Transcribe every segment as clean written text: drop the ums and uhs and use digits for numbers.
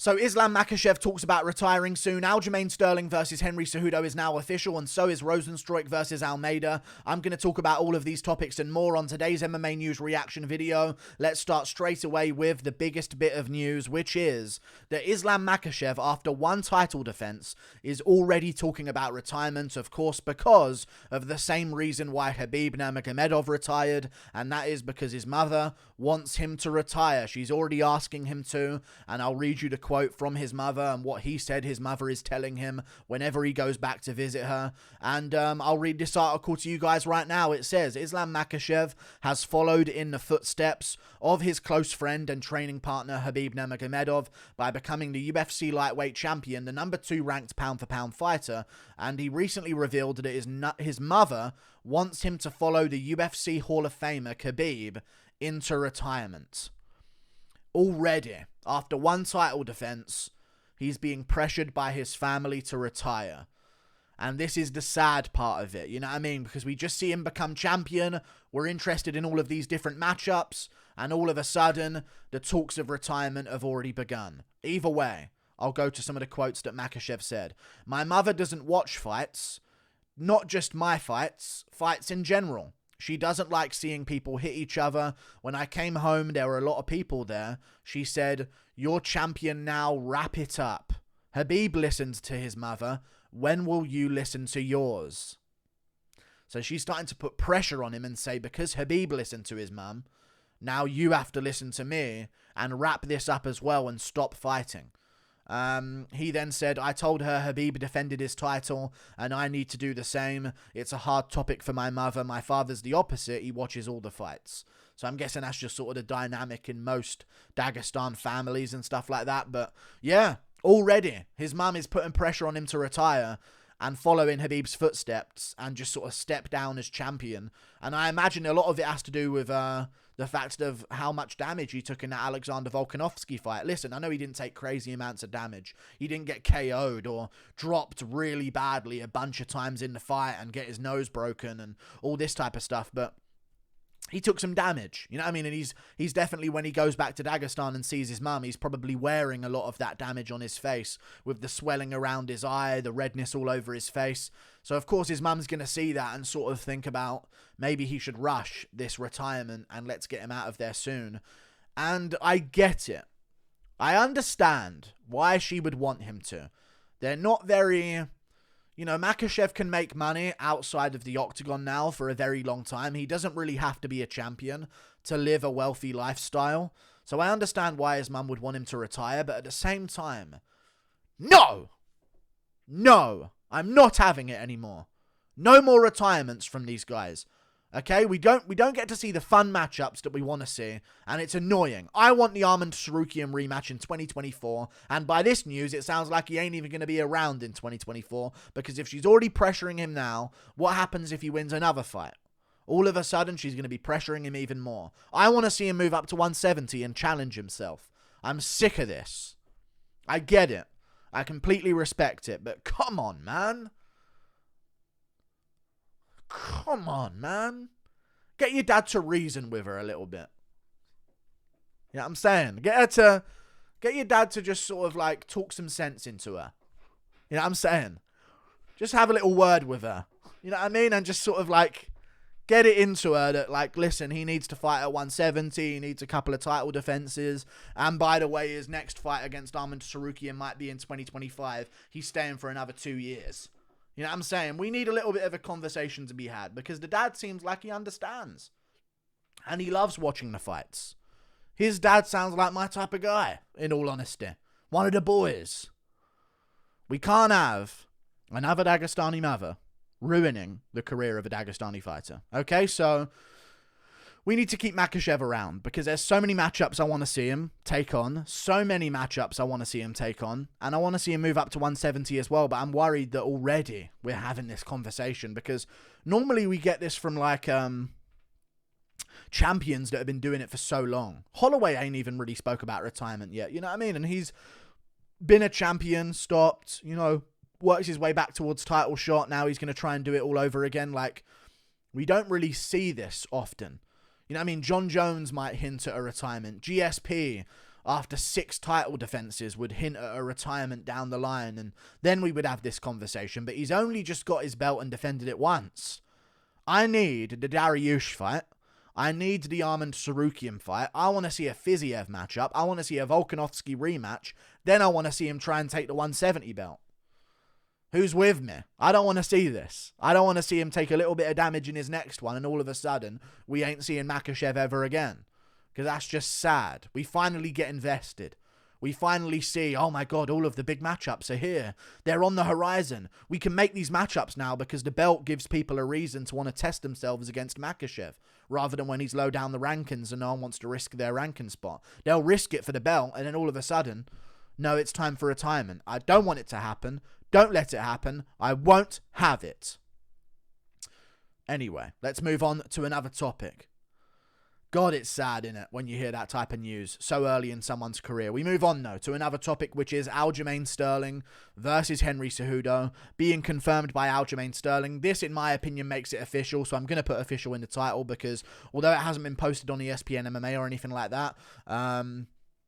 So Islam Makhachev talks about retiring soon. Aljamain Sterling versus Henry Cejudo is now official, and so is Rozenstruik versus Almeida. I'm going to talk about all of these topics and more on today's MMA news reaction video. Let's start straight away with the biggest bit of news, which is that Islam Makhachev, after one title defense, is already talking about retirement, of course, because of the same reason why Khabib Nurmagomedov retired, and that is because his mother wants him to retire. She's already asking him to, and I'll read you the quote from his mother and what he said his mother is telling him whenever he goes back to visit her. And I'll read this article to you guys right now. It says, Islam Makhachev has followed in the footsteps of his close friend and training partner Khabib Nurmagomedov by becoming the UFC lightweight champion, the number 2 ranked pound-for-pound fighter, and he recently revealed that his mother wants him to follow the UFC Hall of Famer Khabib into retirement. Already, after one title defense, he's being pressured by his family to retire. And this is the sad part of it, you know what I mean? Because we just see him become champion, we're interested in all of these different matchups, and all of a sudden, the talks of retirement have already begun. Either way, I'll go to some of the quotes that Makhachev said. My mother doesn't watch fights, not just my fights, fights in general. She doesn't like seeing people hit each other. When I came home, there were a lot of people there. She said, "You're champion now, wrap it up." Khabib listened to his mother. When will you listen to yours? So she's starting to put pressure on him and say, because Khabib listened to his mum, now you have to listen to me and wrap this up as well and stop fighting. He then said, I told her Khabib defended his title and I need to do the same. It's a hard topic for my mother. My father's the opposite. He watches all the fights. So I'm guessing that's just sort of the dynamic in most Dagestan families and stuff like that. But yeah, already his mum is putting pressure on him to retire and follow in Khabib's footsteps and just sort of step down as champion. And I imagine a lot of it has to do with the fact of how much damage he took in that Alexander Volkanovski fight. Listen, I know he didn't take crazy amounts of damage. He didn't get KO'd or dropped really badly a bunch of times in the fight and get his nose broken and all this type of stuff, but he took some damage, you know what I mean? And he's definitely, when he goes back to Dagestan and sees his mum, he's probably wearing a lot of that damage on his face with the swelling around his eye, the redness all over his face. So, of course, his mum's going to see that and sort of think about maybe he should rush this retirement and let's get him out of there soon. And I get it. I understand why she would want him to. They're not very... You know, Makhachev can make money outside of the octagon now for a very long time. He doesn't really have to be a champion to live a wealthy lifestyle. So I understand why his mum would want him to retire, but at the same time, no! No! I'm not having it anymore. No more retirements from these guys. Okay, we don't get to see the fun matchups that we want to see, and it's annoying. I want the Arman Tsarukyan rematch in 2024, and by this news, it sounds like he ain't even going to be around in 2024, because if she's already pressuring him now, what happens if he wins another fight? All of a sudden, she's going to be pressuring him even more. I want to see him move up to 170 and challenge himself. I'm sick of this. I get it. I completely respect it, but come on, man. Come on, man. Get your dad to reason with her a little bit. You know what I'm saying? Get your dad to just sort of like talk some sense into her. You know what I'm saying? Just have a little word with her. You know what I mean? And just sort of like get it into her that like, listen, he needs to fight at 170. He needs a couple of title defenses. And by the way, his next fight against Arman Tsarukyan might be in 2025. He's staying for another 2 years. You know what I'm saying? We need a little bit of a conversation to be had because the dad seems like he understands. And he loves watching the fights. His dad sounds like my type of guy, in all honesty. One of the boys. We can't have another Dagestani mother ruining the career of a Dagestani fighter. Okay, so we need to keep Makhachev around because there's so many matchups I want to see him take on. So many matchups I want to see him take on. And I want to see him move up to 170 as well. But I'm worried that already we're having this conversation because normally we get this from like champions that have been doing it for so long. Holloway ain't even really spoke about retirement yet. You know what I mean? And he's been a champion, stopped, you know, works his way back towards title shot. Now he's going to try and do it all over again. Like, we don't really see this often. You know what I mean? John Jones might hint at a retirement. GSP after 6 title defenses would hint at a retirement down the line, and then we would have this conversation. But he's only just got his belt and defended it once. I need the Dariush fight. I need the Arman Sarukian fight. I want to see a Fiziev matchup. I want to see a Volkanovski rematch. Then I want to see him try and take the 170 belt. Who's with me? I don't want to see this. I don't want to see him take a little bit of damage in his next one and all of a sudden we ain't seeing Makhachev ever again. Because that's just sad. We finally get invested. We finally see, oh my God, all of the big matchups are here. They're on the horizon. We can make these matchups now because the belt gives people a reason to want to test themselves against Makhachev, rather than when he's low down the rankings and no one wants to risk their ranking spot. They'll risk it for the belt, and then all of a sudden, no, it's time for retirement. I don't want it to happen. Don't let it happen. I won't have it. Anyway, let's move on to another topic. God, it's sad, innit, when you hear that type of news so early in someone's career. We move on, though, to another topic, which is Aljamain Sterling versus Henry Cejudo being confirmed by Aljamain Sterling. This, in my opinion, makes it official, so I'm going to put official in the title because although it hasn't been posted on ESPN MMA or anything like that,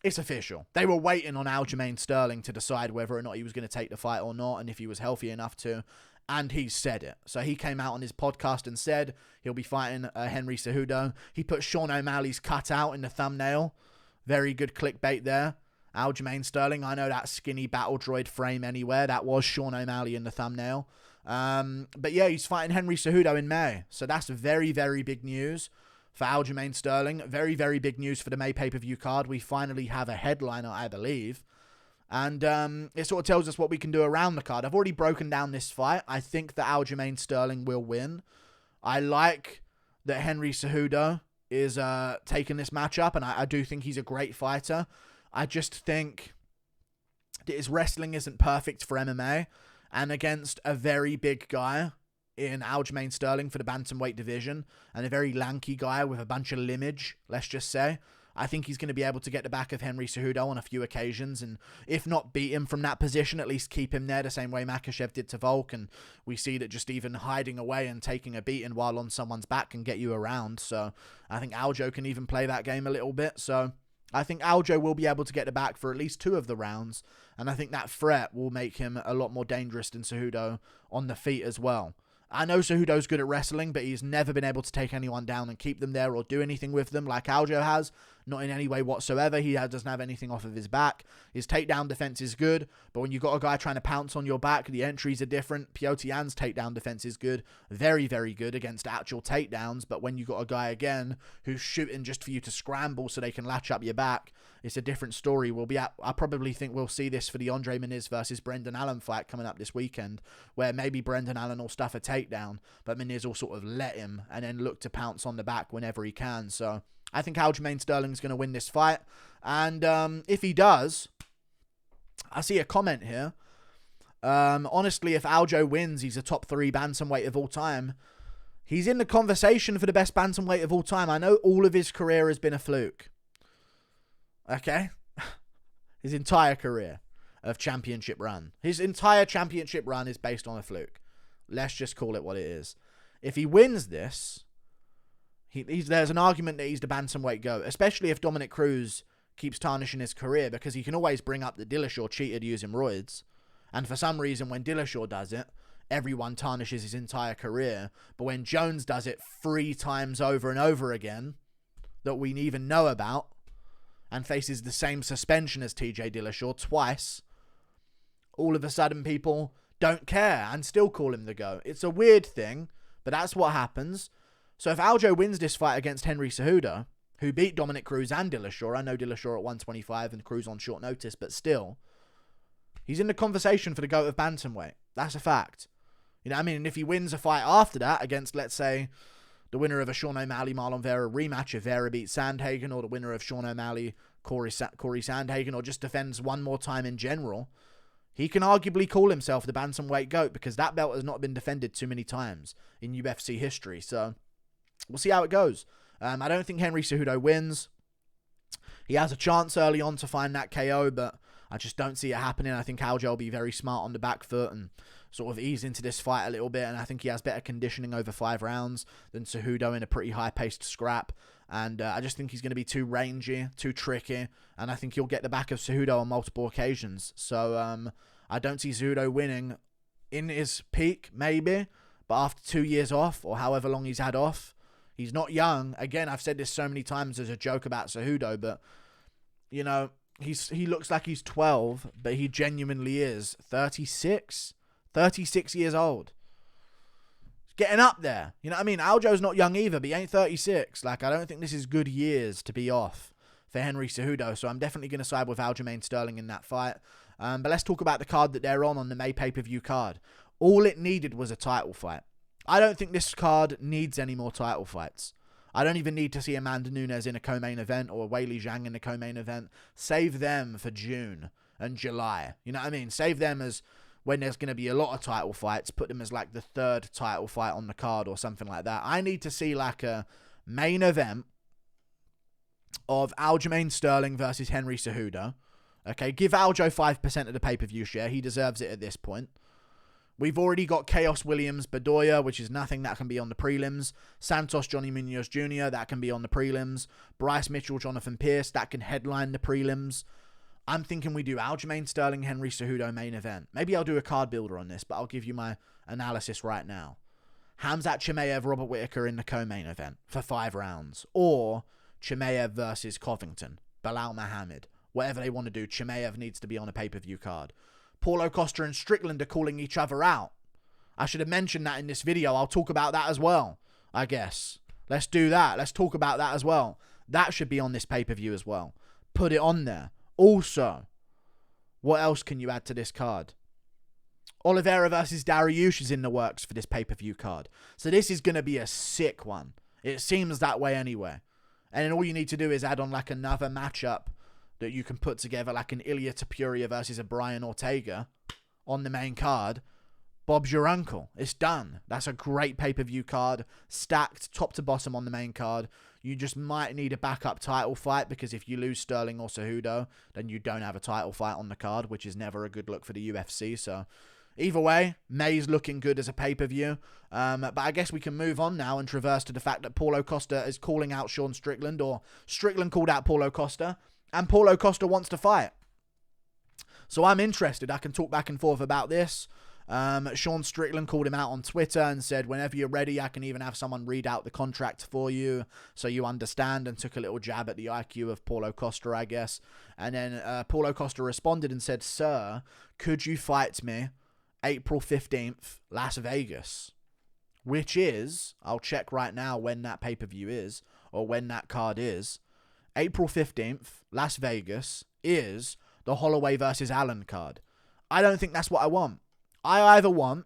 it's official. They were waiting on Aljamain Sterling to decide whether or not he was going to take the fight or not, and if he was healthy enough to. And he said it. So he came out on his podcast and said he'll be fighting Henry Cejudo. He put Sean O'Malley's cutout in the thumbnail. Very good clickbait there. Aljamain Sterling, I know that skinny battle droid frame anywhere. That was Sean O'Malley in the thumbnail. But yeah, he's fighting Henry Cejudo in May. So that's very, very big news for Aljamain Sterling. Very, very big news for the May pay-per-view card. We finally have a headliner, I believe. And it sort of tells us what we can do around the card. I've already broken down this fight. I think that Aljamain Sterling will win. I like that Henry Cejudo is taking this matchup, and I do think he's a great fighter. I just think that his wrestling isn't perfect for MMA, and against a very big guy in Aljamain Sterling for the bantamweight division, and a very lanky guy with a bunch of limbage, let's just say, I think he's going to be able to get the back of Henry Cejudo on a few occasions, and if not beat him from that position, at least keep him there the same way Makhachev did to Volk. And we see that just even hiding away and taking a beating while on someone's back can get you around. So I think Aljo can even play that game a little bit. So I think Aljo will be able to get the back for at least 2 of the rounds, and I think that threat will make him a lot more dangerous than Cejudo on the feet as well. I know Cejudo's good at wrestling, but he's never been able to take anyone down and keep them there or do anything with them like Aljo has. Not in any way whatsoever. He doesn't have anything off of his back. His takedown defense is good, but when you've got a guy trying to pounce on your back, the entries are different. Piotr Jan's takedown defense is good. Very, very good against actual takedowns, but when you've got a guy, again, who's shooting just for you to scramble so they can latch up your back, it's a different story. I probably think we'll see this for the Andre Muniz versus Brendan Allen fight coming up this weekend, where maybe Brendan Allen will stuff a takedown, but Muniz will sort of let him and then look to pounce on the back whenever he can. So I think Aljamain Sterling's going to win this fight. And if he does, I see a comment here. Honestly, if Aljo wins, he's a top 3 bantamweight of all time. He's in the conversation for the best bantamweight of all time. I know all of his career has been a fluke. Okay? His entire career of championship run. His entire championship run is based on a fluke. Let's just call it what it is. If he wins this, there's an argument that he's the bantamweight GOAT, especially if Dominic Cruz keeps tarnishing his career, because he can always bring up that Dillashaw cheated using roids. And for some reason, when Dillashaw does it, everyone tarnishes his entire career. But when Jones does it 3 times over and over again, that we even know about, and faces the same suspension as TJ Dillashaw twice, all of a sudden people don't care and still call him the GOAT. It's a weird thing, but that's what happens. So if Aljo wins this fight against Henry Cejudo, who beat Dominic Cruz and Dillashaw, I know Dillashaw at 125 and Cruz on short notice, but still, he's in the conversation for the GOAT of bantamweight. That's a fact. You know what I mean? And if he wins a fight after that against, let's say, the winner of a Sean O'Malley, Marlon Vera rematch, if Vera beats Sandhagen, or the winner of Sean O'Malley, Corey Sandhagen, or just defends one more time in general, he can arguably call himself the bantamweight GOAT, because that belt has not been defended too many times in UFC history. So we'll see how it goes. I don't think Henry Cejudo wins. He has a chance early on to find that KO, but I just don't see it happening. I think Aljo will be very smart on the back foot and sort of ease into this fight a little bit, and I think he has better conditioning over 5 rounds than Cejudo in a pretty high-paced scrap. And I just think he's going to be too rangy, too tricky. And I think he'll get the back of Cejudo on multiple occasions. So I don't see Cejudo winning in his peak, maybe. But after 2 years off, or however long he's had off, he's not young. Again, I've said this so many times as a joke about Cejudo, but, you know, he looks like he's 12, but he genuinely is 36 years old. Getting up there. You know what I mean? Aljo's not young either, but he ain't 36. Like, I don't think this is good years to be off for Henry Cejudo. So I'm definitely going to side with Aljamain Sterling in that fight. But let's talk about the card that they're on the May pay-per-view card. All it needed was a title fight. I don't think this card needs any more title fights. I don't even need to see Amanda Nunes in a co-main event or Weili Zhang in a co-main event. Save them for June and July. You know what I mean? Save them as when there's going to be a lot of title fights, put them as like the third title fight on the card or something like that. I need to see like a main event of Aljamain Sterling versus Henry Cejudo. Okay, give Aljo 5% of the pay-per-view share. He deserves it at this point. We've already got Chaos Williams Bedoya, which is nothing. That can be on the prelims. Santos Johnny Munoz Jr., that can be on the prelims. Bryce Mitchell, Jonathan Pierce, that can headline the prelims. I'm thinking we do Aljamain Sterling, Henry Cejudo main event. Maybe I'll do a card builder on this, but I'll give you my analysis right now. Khamzat Chimaev, Robert Whittaker in the co-main event for 5 rounds. Or Chimaev versus Covington, Bilal Muhammad. Whatever they want to do, Chimaev needs to be on a pay-per-view card. Paulo Costa and Strickland are calling each other out. I should have mentioned that in this video. I'll talk about that as well, I guess. Let's do that. Let's talk about that as well. That should be on this pay-per-view as well. Put it on there. Also, what else can you add to this card? Oliveira versus Dariush is in the works for this pay-per-view card. So this is going to be a sick one. It seems that way anyway. And then all you need to do is add on like another matchup that you can put together, like an Ilia Topuria versus a Brian Ortega on the main card. Bob's your uncle. It's done. That's a great pay-per-view card, stacked top to bottom on the main card. You just might need a backup title fight, because if you lose Sterling or Cejudo, then you don't have a title fight on the card, which is never a good look for the UFC. So either way, May's looking good as a pay-per-view. But I guess we can move on now and traverse to the fact that Paulo Costa is calling out Sean Strickland, or Strickland called out Paulo Costa, and Paulo Costa wants to fight. So I'm interested. I can talk back and forth about this. Sean Strickland called him out on Twitter and said, whenever you're ready, I can even have someone read out the contract for you so you understand, and took a little jab at the IQ of Paulo Costa, I guess. And then Paulo Costa responded and said, "Sir, could you fight me April 15th, Las Vegas?" Which is, I'll check right now when that pay-per-view is, or when that card is. April 15th, Las Vegas, is the Holloway versus Allen card. I don't think that's what I want. I either want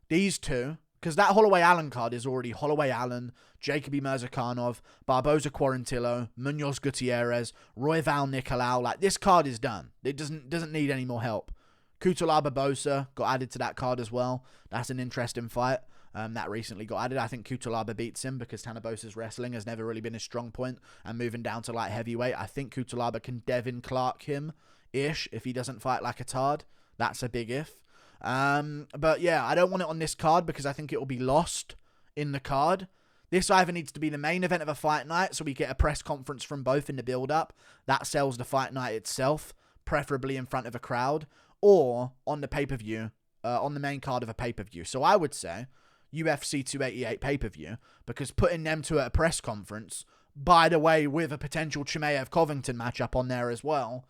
these two, because that Holloway-Allen card is already Holloway-Allen, Jacoby Mirzakhanov, Barboza Quarantillo, Munoz Gutierrez, Royval Nicolau. Like, this card is done. It doesn't need any more help. Kutula Barbosa got added to that card as well. That's an interesting fight. That recently got added. I think Kutalaba beats him because Tanabosa's wrestling has never really been his strong point, and moving down to light heavyweight, I think Kutalaba can Devin Clark him-ish if he doesn't fight like a tard. That's a big if. But yeah, I don't want it on this card because I think it will be lost in the card. This either needs to be the main event of a fight night, so we get a press conference from both in the build-up. That sells the fight night itself, preferably in front of a crowd, or on the pay-per-view, on the main card of a pay-per-view. So I would say UFC 288 pay-per-view, because putting them to a press conference, by the way, with a potential Chimaev-Covington matchup on there as well,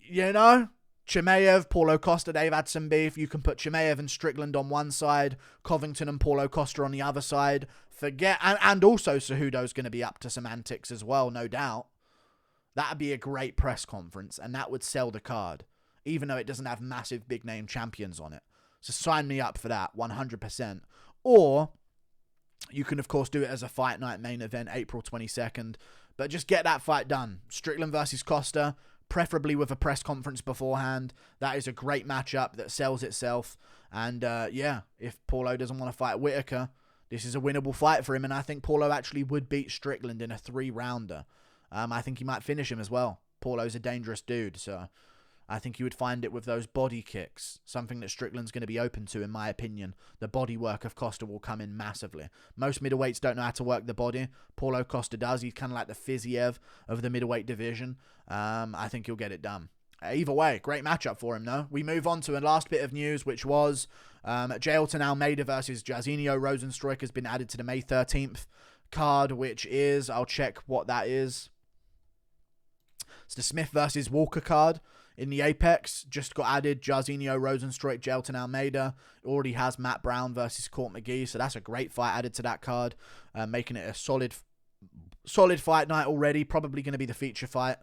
you know, Chimaev, Paulo Costa, they've had some beef. You can put Chimaev and Strickland on one side, Covington and Paulo Costa on the other side. And also Cejudo's going to be up to some antics as well, no doubt. That'd be a great press conference, and that would sell the card, even though it doesn't have massive big-name champions on it. So sign me up for that, 100%. Or you can, of course, do it as a fight night main event, April 22nd. But just get that fight done. Strickland versus Costa, preferably with a press conference beforehand. That is a great matchup that sells itself. And, yeah, if Paulo doesn't want to fight Whittaker, this is a winnable fight for him. And I think Paulo actually would beat Strickland in a 3-rounder. I think he might finish him as well. Paulo's a dangerous dude, so I think you would find it with those body kicks, something that Strickland's going to be open to, in my opinion. The body work of Costa will come in massively. Most middleweights don't know how to work the body. Paulo Costa does. He's kind of like the Fiziev of the middleweight division. I think he'll get it done. Either way, great matchup for him, though. We move on to a last bit of news, which was Jailton Almeida versus Jairzinho Rozenstruik has been added to the May 13th card, which is, I'll check what that is. It's the Smith versus Walker card in the Apex. Just got added. Jairzinho Rozenstruik, Jailton Almeida. It already has Matt Brown versus Court McGee, so that's a great fight added to that card, making it a solid fight night already. Probably going to be the feature fight,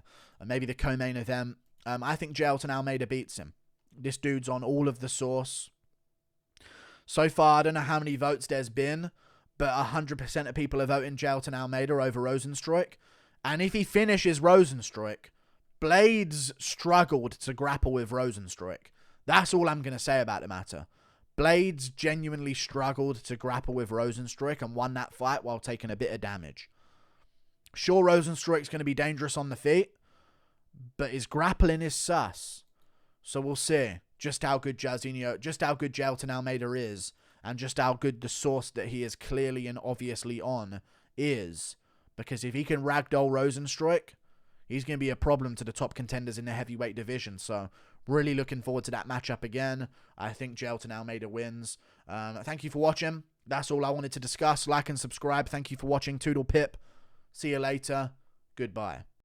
maybe the co-main event. I think Jailton Almeida beats him. This dude's on all of the sauce. So far, I don't know how many votes there's been, but 100% of people are voting Jailton Almeida over Rozenstruik. And if he finishes Rozenstruik, Blades struggled to grapple with Rozenstruik. That's all I'm going to say about the matter. Blades genuinely struggled to grapple with Rozenstruik and won that fight while taking a bit of damage. Sure, Rozenstruik's going to be dangerous on the feet, but his grappling is sus. So we'll see just how good Jailton Almeida is, and just how good the source that he is clearly and obviously on is. Because if he can ragdoll Rozenstruik, he's going to be a problem to the top contenders in the heavyweight division. So really looking forward to that matchup again. I think Jailton Almeida wins. Thank you for watching. That's all I wanted to discuss. Like and subscribe. Thank you for watching. Toodle pip. See you later. Goodbye.